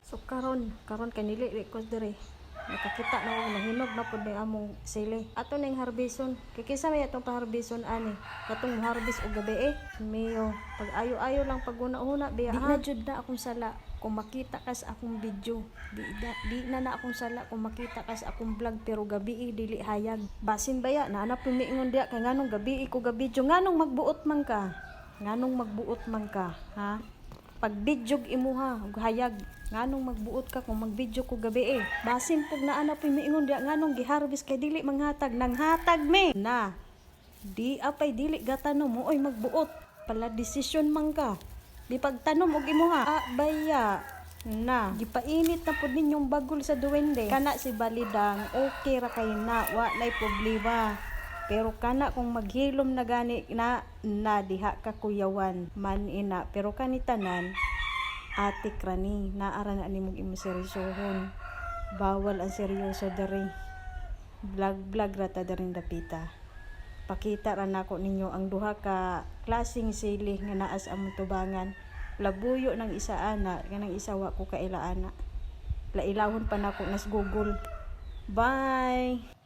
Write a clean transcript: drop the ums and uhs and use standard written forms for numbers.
So karon kanili ko dire. Nakakita na og nahinog na pud ni among sili. Ato ning harbison. Kay kisa may atong paharbison ani. Katong harvest og gabi Miyo, pag ayo-ayo lang paguna-una biya. Di na jud na akong sala kung makita ka sa akong video. Di na akong sala kung makita ka sa akong vlog pero gabi dili hayag. Basin baya na ana pumiingon diya kay nganong gabi ko ga video nganong magbuot man ka. Nganong magbuot man ka, ha? Pag video imuha og hayag nganong magbuot ka kung mag-video ko gabi Basin pug naa na pumiingon diya nganong giharvest kay dili manghatag nang hatag me na. Di apay dili gatanom mo oy magbuot. Pala desisyon man ka. Di pagtanom og imuha. Baya na gipainit na pud ninyong bagol sa duwende. Kana si balidang okay ra kay na wa nay problema. Pero kana kung maghilom na gani na diha ka kuyawan man ina. Pero kanitanan ate krani naara na nimong imiseryosohon. Bawal ang seryoso diri. Vlog rata daring dapita. Pakita ra nako ninyo ang duha ka klaseng sili nga naa sa among tubangan. Labuyo ng isa ana, kanang isa wa ko kaila ana. Lailawon pa nako nas Google. Bye.